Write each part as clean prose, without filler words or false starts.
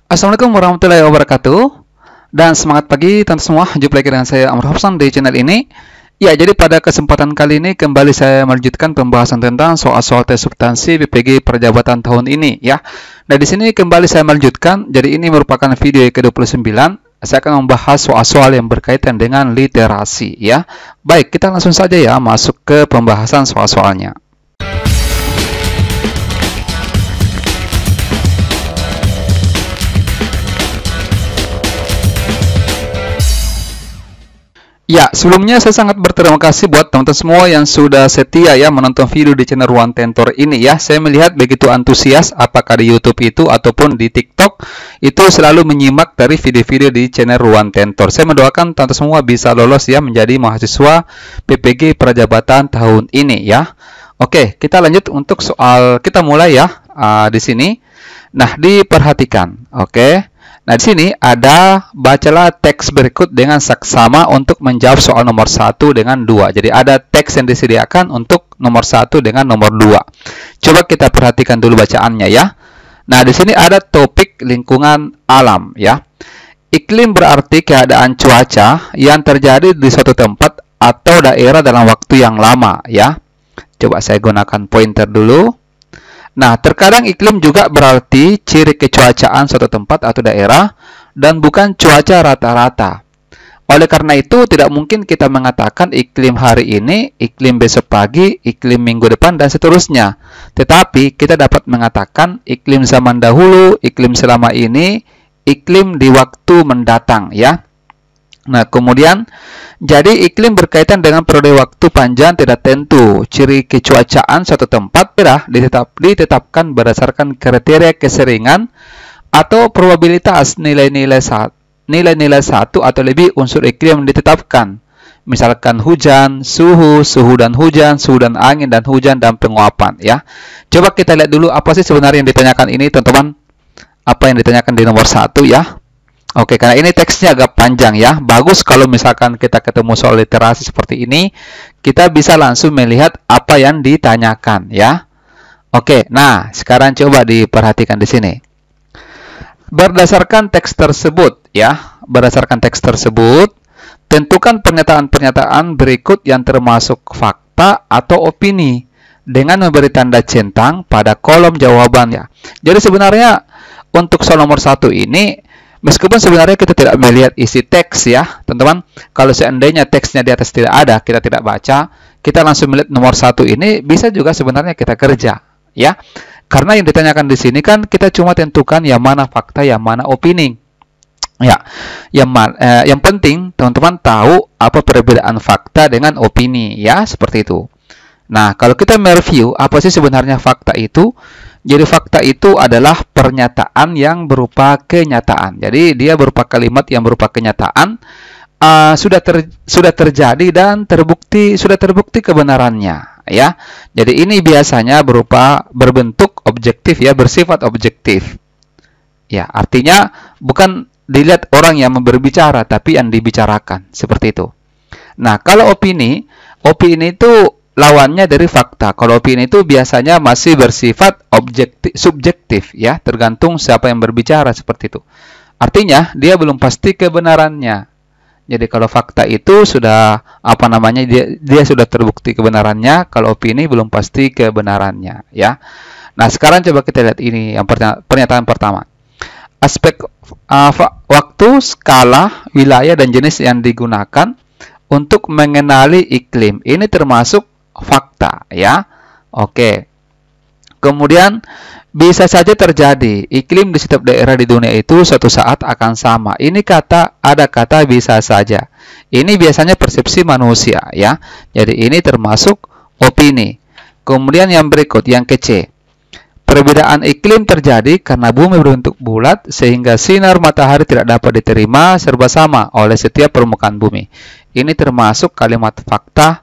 Assalamualaikum warahmatullahi wabarakatuh. Dan semangat pagi teman semua. Jumpa lagi dengan saya Amr Hafsan di channel ini. Ya, jadi pada kesempatan kali ini kembali saya melanjutkan pembahasan tentang soal-soal tes substansi PPG Perjabatan tahun ini ya. Nah, di sini kembali saya melanjutkan. Jadi ini merupakan video ke-29. Saya akan membahas soal-soal yang berkaitan dengan literasi ya. Baik, kita langsung saja ya masuk ke pembahasan soal-soalnya. Ya, sebelumnya saya sangat berterima kasih buat teman-teman semua yang sudah setia ya menonton video di channel Ruang Tentor ini ya. Saya melihat begitu antusias apakah di YouTube itu ataupun di TikTok itu selalu menyimak dari video-video di channel Ruang Tentor. Saya mendoakan teman-teman semua bisa lolos ya menjadi mahasiswa PPG Perjabatan tahun ini ya. Oke, kita lanjut untuk soal kita mulai ya di sini. Nah, diperhatikan. Oke. Nah, di sini ada bacalah teks berikut dengan saksama untuk menjawab soal nomor 1 dengan 2. Jadi ada teks yang disediakan untuk nomor 1 dengan nomor 2. Coba kita perhatikan dulu bacaannya ya. Nah, di sini ada topik lingkungan alam ya. Iklim berarti keadaan cuaca yang terjadi di suatu tempat atau daerah dalam waktu yang lama ya. Coba saya gunakan pointer dulu. Nah, terkadang iklim juga berarti ciri kecuacaan suatu tempat atau daerah dan bukan cuaca rata-rata. Oleh karena itu, tidak mungkin kita mengatakan iklim hari ini, iklim besok pagi, iklim minggu depan, dan seterusnya. Tetapi, kita dapat mengatakan iklim zaman dahulu, iklim selama ini, iklim di waktu mendatang, ya. Nah, kemudian, jadi iklim berkaitan dengan periode waktu panjang tidak tentu. Ciri kecuacaan suatu tempat ditetapkan berdasarkan kriteria keseringan atau probabilitas nilai-nilai satu atau lebih unsur iklim ditetapkan. Misalkan hujan, suhu dan hujan, suhu dan angin dan hujan dan penguapan ya. Coba kita lihat dulu apa sih sebenarnya yang ditanyakan ini, teman-teman. Apa yang ditanyakan di nomor 1 ya. Oke, karena ini teksnya agak panjang ya. Bagus kalau misalkan kita ketemu soal literasi seperti ini, kita bisa langsung melihat apa yang ditanyakan ya. Oke, nah sekarang coba diperhatikan di sini. Berdasarkan teks tersebut ya, tentukan pernyataan-pernyataan berikut yang termasuk fakta atau opini dengan memberi tanda centang pada kolom jawaban ya. Jadi sebenarnya untuk soal nomor 1 ini meskipun sebenarnya kita tidak melihat isi teks ya, teman-teman. Kalau seandainya teksnya di atas tidak ada, kita tidak baca, kita langsung melihat nomor 1 ini, bisa juga sebenarnya kita kerja ya. Karena yang ditanyakan di sini kan kita cuma tentukan yang mana fakta, yang mana opini. Ya, yang penting teman-teman tahu apa perbedaan fakta dengan opini ya, seperti itu. Nah, kalau kita mereview apa sih sebenarnya fakta itu? Jadi fakta itu adalah pernyataan yang berupa kenyataan. Jadi dia berupa kalimat yang berupa kenyataan, sudah terjadi dan sudah terbukti kebenarannya ya. Jadi ini biasanya berbentuk objektif ya, bersifat objektif. Ya, artinya bukan dilihat orang yang berbicara tapi yang dibicarakan, seperti itu. Nah, kalau opini itu lawannya dari fakta. Kalau opini itu biasanya masih bersifat subjektif ya, tergantung siapa yang berbicara, seperti itu. Artinya dia belum pasti kebenarannya. Jadi kalau fakta itu sudah dia sudah terbukti kebenarannya, kalau opini belum pasti kebenarannya ya. Nah, sekarang coba kita lihat ini yang pernyataan pertama. Aspek waktu, skala, wilayah dan jenis yang digunakan untuk mengenali iklim. Ini termasuk fakta ya. Oke. Kemudian bisa saja terjadi iklim di setiap daerah di dunia itu suatu saat akan sama. Ini ada kata bisa saja. Ini biasanya persepsi manusia ya. Jadi ini termasuk opini. Kemudian yang berikut, yang ke-C. Perbedaan iklim terjadi karena bumi berbentuk bulat sehingga sinar matahari tidak dapat diterima serba sama oleh setiap permukaan bumi. Ini termasuk kalimat fakta.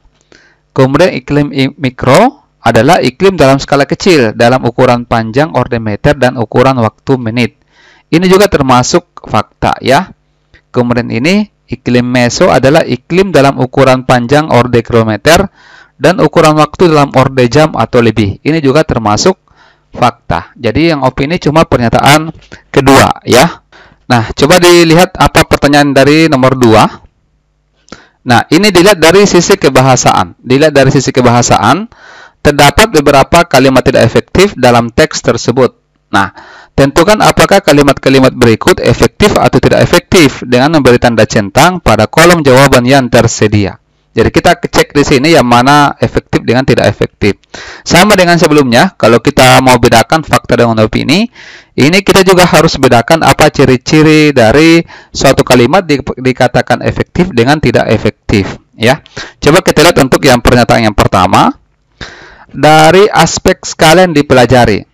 Kemudian iklim mikro adalah iklim dalam skala kecil, dalam ukuran panjang orde meter dan ukuran waktu menit. Ini juga termasuk fakta ya. Kemudian ini iklim meso adalah iklim dalam ukuran panjang orde kilometer dan ukuran waktu dalam orde jam atau lebih. Ini juga termasuk fakta. Jadi yang opini cuma pernyataan kedua ya. Nah, coba dilihat apa pertanyaan dari nomor 2. Nah, ini dilihat dari sisi kebahasaan. Dilihat dari sisi kebahasaan, terdapat beberapa kalimat tidak efektif dalam teks tersebut. Nah, tentukan apakah kalimat-kalimat berikut efektif atau tidak efektif dengan memberi tanda centang pada kolom jawaban yang tersedia. Jadi kita cek di sini yang mana efektif dengan tidak efektif. Sama dengan sebelumnya, kalau kita mau bedakan fakta dengan opini, ini kita juga harus bedakan apa ciri-ciri dari suatu kalimat dikatakan efektif dengan tidak efektif. Ya, coba kita lihat untuk yang pernyataan yang pertama. Dari aspek sekalian dipelajari.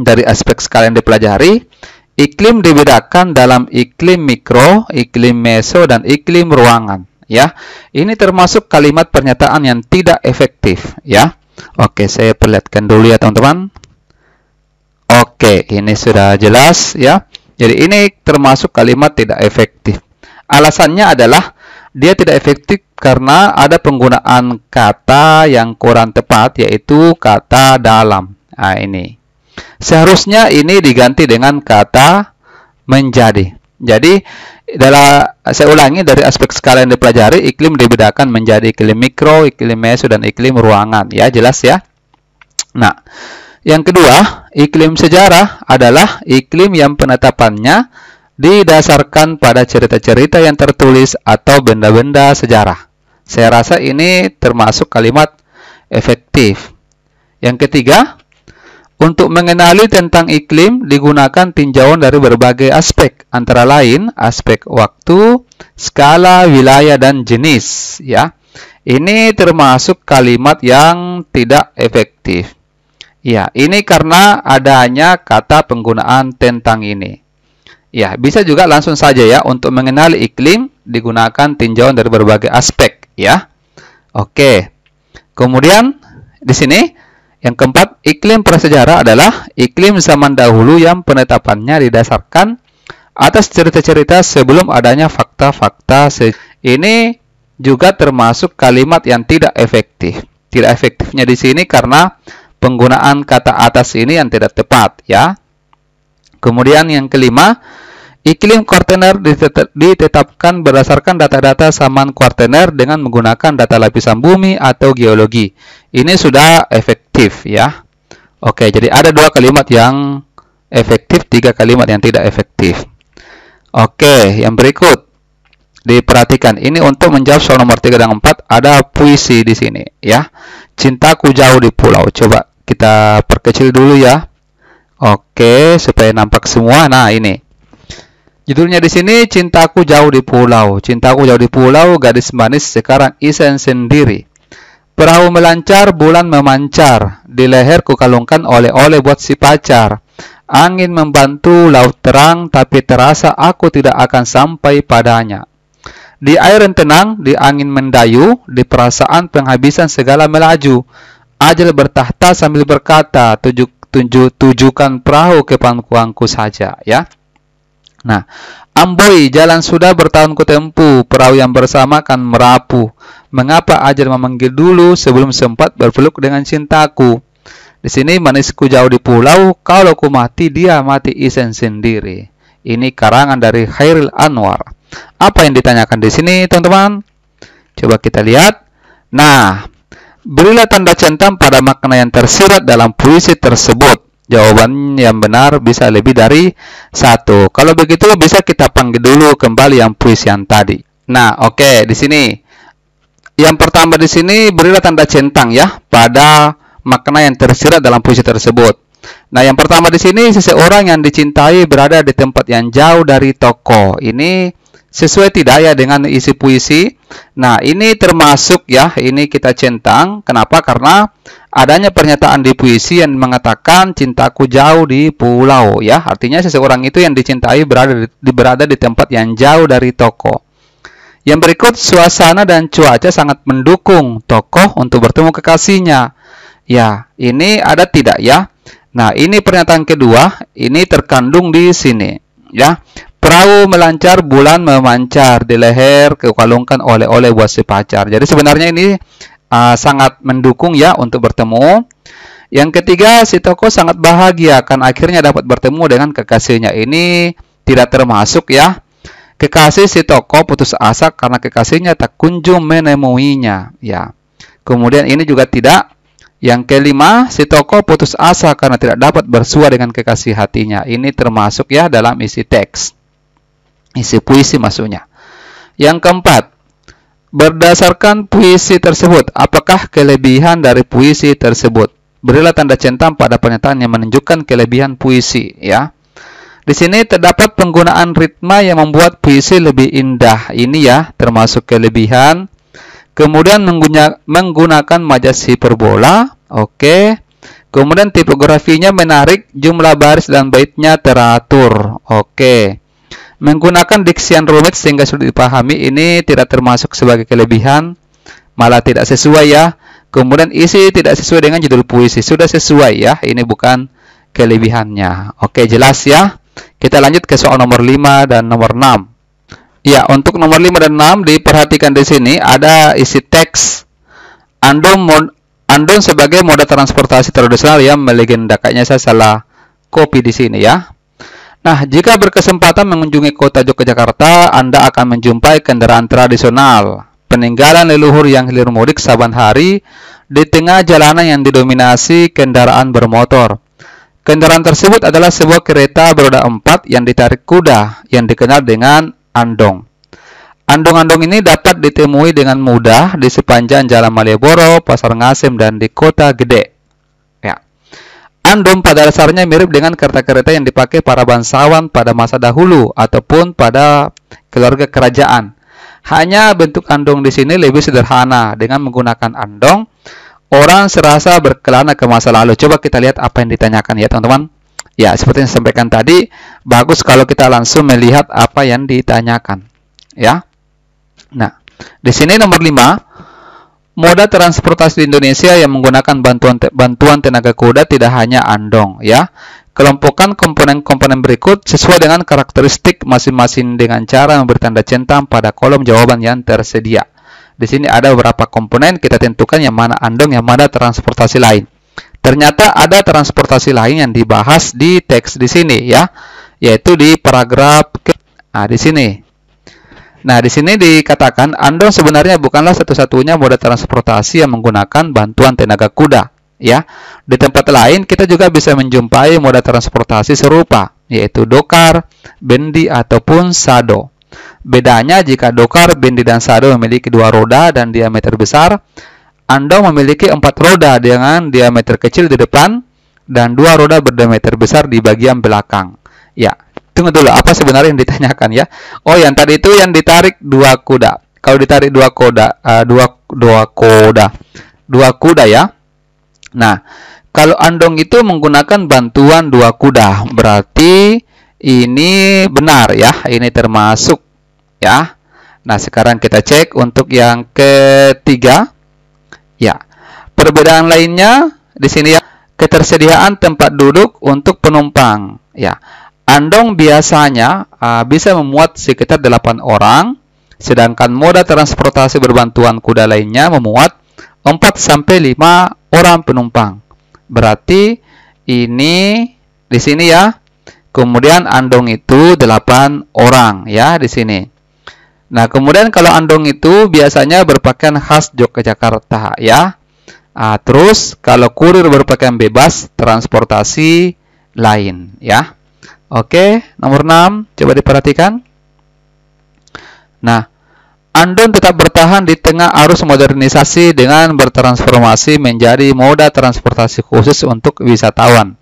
Dari aspek sekalian dipelajari, iklim dibedakan dalam iklim mikro, iklim meso, dan iklim ruangan. Ya, ini termasuk kalimat pernyataan yang tidak efektif. Ya, oke, saya perlihatkan dulu ya teman-teman. Oke, ini sudah jelas ya. Jadi ini termasuk kalimat tidak efektif. Alasannya adalah dia tidak efektif karena ada penggunaan kata yang kurang tepat, yaitu kata dalam. Nah, ini. Seharusnya ini diganti dengan kata menjadi. Jadi, saya ulangi, dari aspek skala yang dipelajari, iklim dibedakan menjadi iklim mikro, iklim meso, dan iklim ruangan. Ya, jelas ya. Nah, yang kedua, iklim sejarah adalah iklim yang penetapannya didasarkan pada cerita-cerita yang tertulis atau benda-benda sejarah. Saya rasa ini termasuk kalimat efektif. Yang ketiga, untuk mengenali tentang iklim digunakan tinjauan dari berbagai aspek, antara lain aspek waktu, skala, wilayah, dan jenis. Ya, ini termasuk kalimat yang tidak efektif. Ya, ini karena adanya kata penggunaan tentang ini. Ya, bisa juga langsung saja ya, untuk mengenali iklim digunakan tinjauan dari berbagai aspek. Ya, oke. Kemudian di sini. Yang keempat, iklim prasejarah adalah iklim zaman dahulu yang penetapannya didasarkan atas cerita-cerita sebelum adanya fakta-fakta. Ini juga termasuk kalimat yang tidak efektif. Tidak efektifnya di sini karena penggunaan kata atas ini yang tidak tepat ya. Kemudian yang kelima, iklim kuartener ditetapkan berdasarkan data-data zaman kuartener dengan menggunakan data lapisan bumi atau geologi. Ini sudah efektif ya. Oke, jadi ada 2 kalimat yang efektif, 3 kalimat yang tidak efektif. Oke, yang berikut diperhatikan. Ini untuk menjawab soal nomor 3 dan 4 ada puisi di sini ya. Cintaku jauh di pulau. Coba kita perkecil dulu ya. Oke, supaya nampak semua. Nah, ini. Judulnya di sini Cintaku jauh di pulau. Cintaku jauh di pulau, gadis manis sekarang isen sendiri. Perahu melancar, bulan memancar. Di leher ku kalungkan oleh-oleh buat si pacar. Angin membantu, laut terang, tapi terasa aku tidak akan sampai padanya. Di air yang tenang, di angin mendayu, di perasaan penghabisan segala melaju. Ajal bertahta sambil berkata, tujukan perahu ke pangkuanku saja. Ya. Nah, amboi, jalan sudah bertahun ku tempuh, perahu yang bersama kan merapuh. Mengapa ajal memanggil dulu sebelum sempat berpeluk dengan cintaku? Di sini manisku jauh di pulau, kalau ku mati dia mati isen sendiri. Ini karangan dari Khairil Anwar. Apa yang ditanyakan di sini, teman-teman? Coba kita lihat. Nah, berilah tanda centang pada makna yang tersirat dalam puisi tersebut. Jawaban yang benar bisa lebih dari 1. Kalau begitu bisa kita panggil dulu kembali yang puisi yang tadi. Nah, oke, di sini. Yang pertama di sini berilah tanda centang ya pada makna yang tersirat dalam puisi tersebut. Nah, yang pertama di sini seseorang yang dicintai berada di tempat yang jauh dari toko. Ini sesuai tidak ya dengan isi puisi? Nah, ini termasuk ya, ini kita centang. Kenapa? Karena adanya pernyataan di puisi yang mengatakan cintaku jauh di pulau ya. Artinya seseorang itu yang dicintai berada di tempat yang jauh dari toko. Yang berikut, suasana dan cuaca sangat mendukung tokoh untuk bertemu kekasihnya. Ya, ini ada tidak ya? Nah, ini pernyataan kedua, ini terkandung di sini ya. Perahu melancar, bulan memancar, di leher kekalungkan oleh-oleh buat si pacar. Jadi sebenarnya ini sangat mendukung ya untuk bertemu. Yang ketiga, si tokoh sangat bahagia karena akhirnya dapat bertemu dengan kekasihnya. Ini tidak termasuk ya. Kekasih si tokoh putus asa karena kekasihnya tak kunjung menemuinya. Ya. Kemudian ini juga tidak. Yang kelima, si tokoh putus asa karena tidak dapat bersua dengan kekasih hatinya. Ini termasuk ya dalam isi teks. Isi puisi maksudnya. Yang keempat, berdasarkan puisi tersebut, apakah kelebihan dari puisi tersebut? Berilah tanda centang pada pernyataan yang menunjukkan kelebihan puisi, ya. Di sini terdapat penggunaan ritma yang membuat puisi lebih indah. Ini ya, termasuk kelebihan. Kemudian menggunakan majas hiperbola, oke. Kemudian tipografinya menarik, jumlah baris dan baitnya teratur, oke. Menggunakan diksi yang rumit sehingga sulit dipahami, ini tidak termasuk sebagai kelebihan, malah tidak sesuai ya. Kemudian isi tidak sesuai dengan judul puisi, sudah sesuai ya, ini bukan kelebihannya. Oke, jelas ya. Kita lanjut ke soal nomor 5 dan nomor 6. Ya, untuk nomor 5 dan 6 diperhatikan di sini ada isi teks Andong sebagai moda transportasi tradisional yang melegendakannya. Saya salah copy di sini ya. Nah, jika berkesempatan mengunjungi kota Yogyakarta, Anda akan menjumpai kendaraan tradisional, peninggalan leluhur yang hilir mudik saban hari di tengah jalanan yang didominasi kendaraan bermotor. Kendaraan tersebut adalah sebuah kereta beroda 4 yang ditarik kuda yang dikenal dengan andong. Andong-andong ini dapat ditemui dengan mudah di sepanjang Jalan Malioboro, Pasar Ngasem, dan di Kota Gede. Ya. Andong pada dasarnya mirip dengan kereta-kereta yang dipakai para bangsawan pada masa dahulu ataupun pada keluarga kerajaan. Hanya bentuk andong di sini lebih sederhana. Dengan menggunakan andong, orang serasa berkelana ke masa lalu. Coba kita lihat apa yang ditanyakan ya teman-teman. Ya, seperti yang saya sampaikan tadi, bagus kalau kita langsung melihat apa yang ditanyakan. Ya. Nah, di sini nomor 5, moda transportasi di Indonesia yang menggunakan bantuan tenaga kuda tidak hanya andong, ya. Kelompokkan komponen-komponen berikut sesuai dengan karakteristik masing-masing dengan cara memberi tanda centang pada kolom jawaban yang tersedia. Di sini ada beberapa komponen, kita tentukan yang mana andong, yang mana transportasi lain. Ternyata ada transportasi lain yang dibahas di teks di sini, ya, yaitu di paragraf di sini. Nah, di sini dikatakan andong sebenarnya bukanlah satu-satunya moda transportasi yang menggunakan bantuan tenaga kuda, ya. Di tempat lain kita juga bisa menjumpai moda transportasi serupa, yaitu dokar, bendi ataupun sado. Bedanya jika dokar, bendi dan sado memiliki 2 roda dan diameter besar, andong memiliki 4 roda dengan diameter kecil di depan dan 2 roda berdiameter besar di bagian belakang. Ya. Tunggu dulu, apa sebenarnya yang ditanyakan ya? Oh, yang tadi itu yang ditarik 2 kuda. Kalau ditarik 2 kuda ya. Nah, kalau andong itu menggunakan bantuan 2 kuda, berarti ini benar ya. Ini termasuk ya. Nah, sekarang kita cek untuk yang ketiga. Ya. Perbedaan lainnya di sini ya, ketersediaan tempat duduk untuk penumpang, ya. Andong biasanya bisa memuat sekitar 8 orang, sedangkan moda transportasi berbantuan kuda lainnya memuat 4-5 orang penumpang. Berarti ini di sini ya. Kemudian andong itu 8 orang ya di sini. Nah, kemudian kalau andong itu biasanya berpakaian khas Yogyakarta ya. Terus kalau kurir berpakaian bebas, transportasi lain ya. Oke, nomor 6, coba diperhatikan. Nah, andong tetap bertahan di tengah arus modernisasi dengan bertransformasi menjadi moda transportasi khusus untuk wisatawan.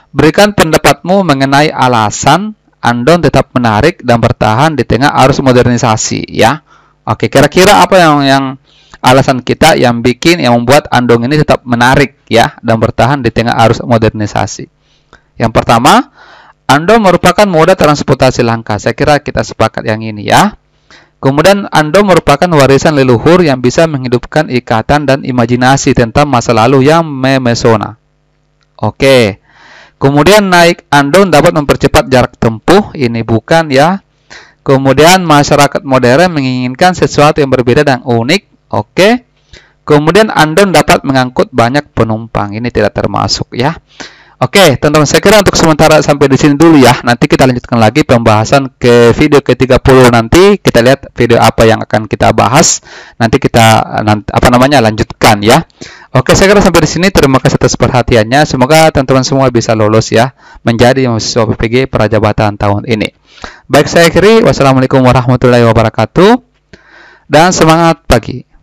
Berikan pendapatmu mengenai alasan andong tetap menarik dan bertahan di tengah arus modernisasi, ya. Oke, kira-kira apa yang alasan kita yang membuat andong ini tetap menarik, ya, dan bertahan di tengah arus modernisasi? Yang pertama, andong merupakan moda transportasi langka. Saya kira kita sepakat yang ini ya. Kemudian andong merupakan warisan leluhur yang bisa menghidupkan ikatan dan imajinasi tentang masa lalu yang memesona. Oke. Kemudian naik andong dapat mempercepat jarak tempuh. Ini bukan ya. Kemudian masyarakat modern menginginkan sesuatu yang berbeda dan unik. Oke. Kemudian Andon dapat mengangkut banyak penumpang. Ini tidak termasuk ya. Oke, teman-teman, saya kira untuk sementara sampai di sini dulu ya. Nanti kita lanjutkan lagi pembahasan ke video ke-30 nanti. Kita lihat video apa yang akan kita bahas. Nanti kita lanjutkan ya. Oke, saya kira sampai di sini. Terima kasih atas perhatiannya. Semoga teman-teman semua bisa lolos ya menjadi mahasiswa PPG Prajabatan tahun ini. Baik, saya akhiri. Wassalamualaikum warahmatullahi wabarakatuh. Dan semangat pagi.